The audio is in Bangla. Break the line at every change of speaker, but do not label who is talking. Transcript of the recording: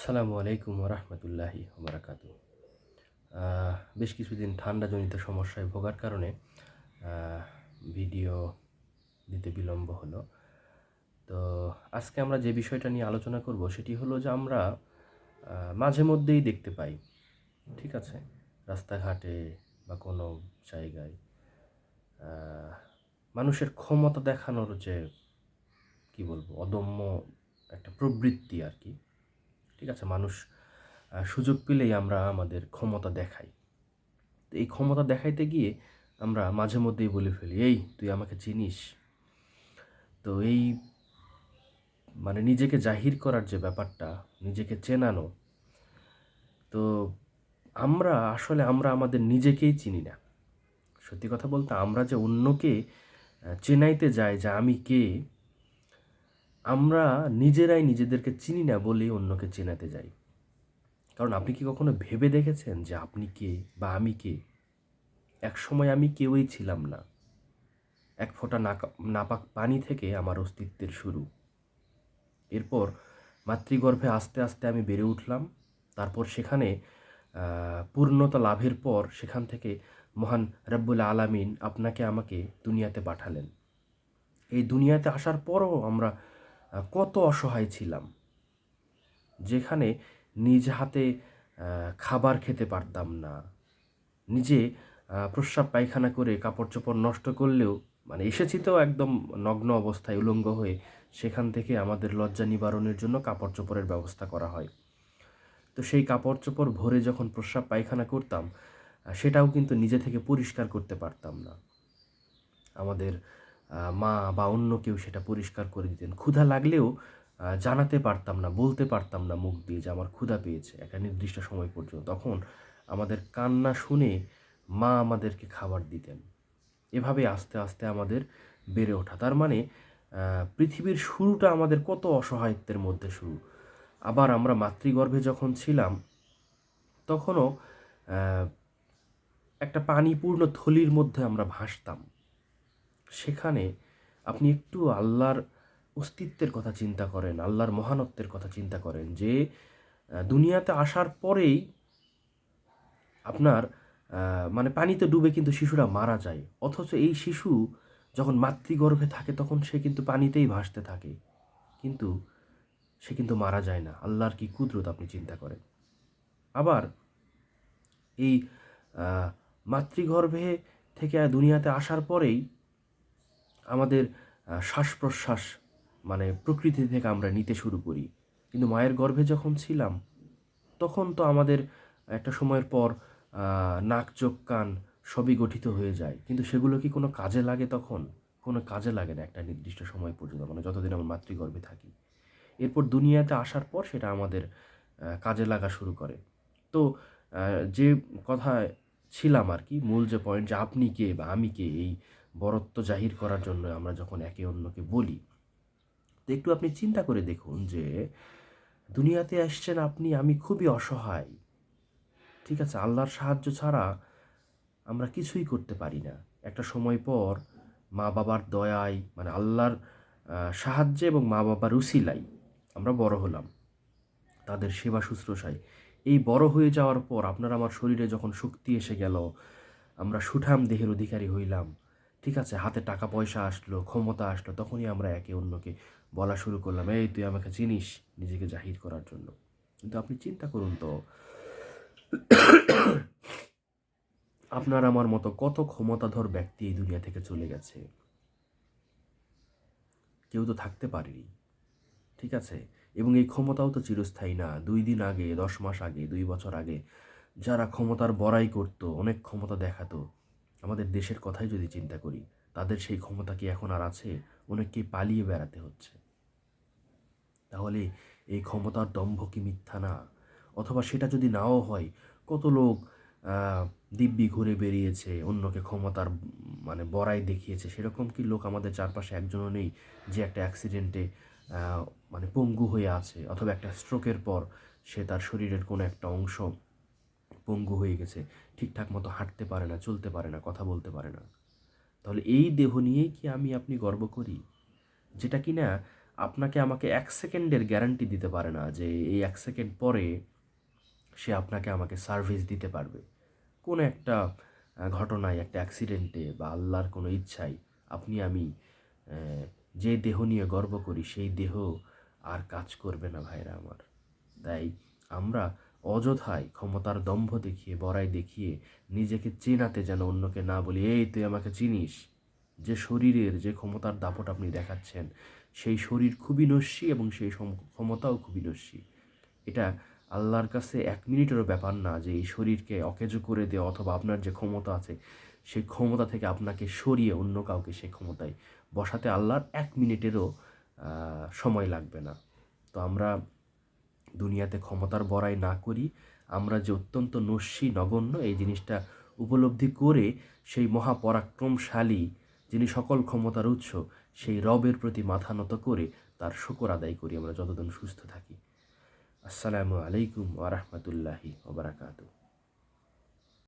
আসসালামু আলাইকুম রহমতুল্লাহি ওবরাকাতু। বেশ কিছুদিন ঠান্ডাজনিত সমস্যায় ভোগার কারণে ভিডিও দিতে বিলম্ব হলো। তো আজকে আমরা যে বিষয়টা নিয়ে আলোচনা করব সেটি হলো যে আমরা মাঝে মধ্যেই দেখতে পাই, ঠিক আছে, রাস্তাঘাটে বা কোনো জায়গায় মানুষের ক্ষমতা দেখানোর যে কি বলবো অদম্য একটা প্রবৃত্তি আর কি। ঠিক আছে, মানুষ সুযোগ পেলেই আমরা আমাদের ক্ষমতা দেখাই। তো এই ক্ষমতা দেখাইতে গিয়ে আমরা মাঝে মধ্যেই বলে ফেলি, এই তুই আমাকে চিনিস। তো এই নিজেকে জাহির করার যে ব্যাপারটা, নিজেকে চেনানো, তো আমরা আমাদের নিজেকেই চিনি না। সত্যি কথা বলতে আমরা যে অন্যকে চেনাইতে যাই যে আমি কে, আমরা নিজেরাই নিজেদেরকে চিনি না বলেই অন্যকে চেনাতে যাই। কারণ আপনি কি কখনো ভেবে দেখেছেন যে আপনি কে বা আমি কে? একসময় আমি কেউই ছিলাম না। এক ফোঁটা নাপাক পানি থেকে আমার অস্তিত্বের শুরু। এরপর মাতৃগর্ভে আস্তে আস্তে আমি বেড়ে উঠলাম। তারপর সেখানে পূর্ণতা লাভের পর সেখান থেকে মহান রব্বুল আলামিন আপনাকে আমাকে দুনিয়াতে পাঠালেন। এই দুনিয়াতে আসার পরও আমরা কত অসহায় ছিলাম, যেখানে নিজ হাতে খাবার খেতে পারতাম না। নিজে প্রস্রাব পায়খানা করে কাপড় চোপড় নষ্ট করলেও এসেছি তো একদম নগ্ন অবস্থায় উলঙ্গ হয়ে, সেখান থেকে আমাদের লজ্জা নিবারণের জন্য কাপড় চোপড়ের ব্যবস্থা করা হয়। তো সেই কাপড় চোপড় ভরে যখন প্রস্রাব পায়খানা করতাম, সেটাও কিন্তু নিজে থেকে পরিষ্কার করতে পারতাম না। আমাদের মা বা অন্য কেউ সেটা পরিষ্কার করে দিতেন। ক্ষুধা লাগলেও জানাতে পারতাম না, বলতে পারতাম না মুখ দিয়ে যে আমার ক্ষুধা পেয়েছে একটা নির্দিষ্ট সময় পর্যন্ত। তখন আমাদের কান্না শুনে মা আমাদেরকে খাবার দিতেন। এভাবে আস্তে আস্তে আমাদের বেড়ে ওঠা। তার পৃথিবীর শুরুটা আমাদের কত অসহায়ত্বের মধ্যে শুরু। আবার আমরা মাতৃগর্ভে যখন ছিলাম তখনও একটা পানিপূর্ণ থলির মধ্যে আমরা ভাসতাম। সেখানে আপনি একটু আল্লাহর অস্তিত্বের কথা চিন্তা করেন, আল্লাহর মহানত্বের কথা চিন্তা করেন যে দুনিয়াতে আসার পরেই আপনার পানিতে ডুবে কিন্তু শিশুরা মারা যায়। অথচ এই শিশু যখন মাতৃগর্ভে থাকে তখন সে কিন্তু পানিতেই ভাসতে থাকে, কিন্তু সে কিন্তু মারা যায় না। আল্লাহর কি কুদরত আপনি চিন্তা করেন। আবার এই মাতৃগর্ভে থেকে দুনিয়াতে আসার পরেই আমাদের শ্বাস প্রশ্বাস প্রকৃতি থেকে আমরা নিতে শুরু করি। কিন্তু মায়ের গর্ভে যখন ছিলাম তখন তো আমাদের একটা সময়ের পর নাক চোখ কান সবই গঠিত হয়ে যায়, কিন্তু সেগুলো কি কোনো কাজে লাগে? তখন কোনো কাজে লাগে না একটা নির্দিষ্ট সময় পর্যন্ত, যতদিন আমরা মাতৃগর্ভে থাকি। এরপর দুনিয়াতে আসার পর সেটা আমাদের কাজে লাগা শুরু করে। তো যে কথায় ছিলাম আর কি, মূল যে পয়েন্ট, যে আপনি কে বা আমি কে, এই বরত্ব জাহির করার জন্য আমরা যখন একে অন্যকে বলি, তো একটু আপনি চিন্তা করে দেখুন যে দুনিয়াতে আসছেন আপনি, আমি খুবই অসহায়। ঠিক আছে, আল্লাহর সাহায্য ছাড়া আমরা কিছুই করতে পারি না। একটা সময় পর মা বাবার দয়ায়, আল্লাহর সাহায্যে এবং মা বাবার উসিলাই আমরা বড় হলাম, তাদের সেবা শুশ্রূষায়। এই বড় হয়ে যাওয়ার পর আপনার আমার শরীরে যখন শক্তি এসে গেল, আমরা সুঠাম দেহের অধিকারী হইলাম, ঠিক আছে, হাতে টাকা পয়সা আসলো, ক্ষমতা আসলো, তখনই আমরা একে অন্যকে বলা শুরু করলাম, এই তুই আমাকে চিনিস, নিজেকে জাহির করার জন্য। কিন্তু আপনি চিন্তা করুন তো, আপনার আমার মতো কত ক্ষমতাধর ব্যক্তি এই দুনিয়া থেকে চলে গেছে, কেউ তো থাকতে পারেনি, ঠিক আছে। এবং এই ক্ষমতাও তো চিরস্থায়ী না। 2 দিন আগে, 10 মাস আগে, 2 বছর আগে যারা ক্ষমতার বড়াই করত, অনেক ক্ষমতা দেখাতো, আমাদের দেশের কথাই যদি চিন্তা করি, তাদের সেই ক্ষমতা কি এখন আর আছে? অনেককেই পালিয়ে বেড়াতে হচ্ছে। তাহলে এই ক্ষমতার দম্ভ কি মিথ্যা না? অথবা সেটা যদি নাও হয়, কত লোক দিব্যি ঘুরে বেরিয়েছে, অন্যকে ক্ষমতার বড়াই দেখিয়েছে। সেরকম কি লোক আমাদের চারপাশে একজনও নেই যে একটা অ্যাক্সিডেন্টে পঙ্গু হয়ে আছে, অথবা একটা স্ট্রোকের পর সে তার শরীরের কোনো একটা অংশ পঙ্গু হয়ে গেছে, ঠিকঠাক মতো হাঁটতে পারে না, চলতে পারে না, কথা বলতে পারে না। তাহলে এই দেহ নিয়েই কি আমি আপনি গর্ব করি, যেটা কিনা আপনাকে আমাকে 1 সেকেন্ডের গ্যারান্টি দিতে পারে না যে এই 1 সেকেন্ড পরে সে আপনাকে আমাকে সার্ভিস দিতে পারবে। কোনো একটা ঘটনায়, একটা অ্যাক্সিডেন্টে বা আল্লাহর কোনো ইচ্ছায় আপনি আমি যে দেহ নিয়ে গর্ব করি সেই দেহ আর কাজ করবে না ভাইরা আমার। তাই আমরা অযথায় ক্ষমতার দম্ভ দেখিয়ে, বড়াই দেখিয়ে নিজেকে চেনাতে যেন অন্যকে না বলি, এই তুই আমাকে চিনিস। যে শরীরের যে ক্ষমতার দাপট আপনি দেখাচ্ছেন, সেই শরীর খুবই নস্যি এবং সেই ক্ষমতাও খুবই নস্যি। এটা আল্লাহর কাছে 1 মিনিটেরও ব্যাপার না যে এই শরীরকে অকেজো করে দেওয়া, অথবা আপনার যে ক্ষমতা আছে সেই ক্ষমতা থেকে আপনাকে সরিয়ে অন্য কাউকে সেই ক্ষমতায় বসাতে আল্লাহর 1 মিনিটেরও সময় লাগবে না। তো আমরা দুনিয়াতে ক্ষমতার বড়াই না করি, আমরা যে অত্যন্ত নস্যি, নগণ্য, এই জিনিসটা উপলব্ধি করে সেই মহাপরাক্রমশালী যিনি সকল ক্ষমতার উৎস, সেই রবের প্রতি মাথা নত করে তার শুকর আদায় করি আমরা যতদিন সুস্থ থাকি। আসসালামু আলাইকুম ওয়া রাহমাতুল্লাহি ওয়া বারাকাতুহু।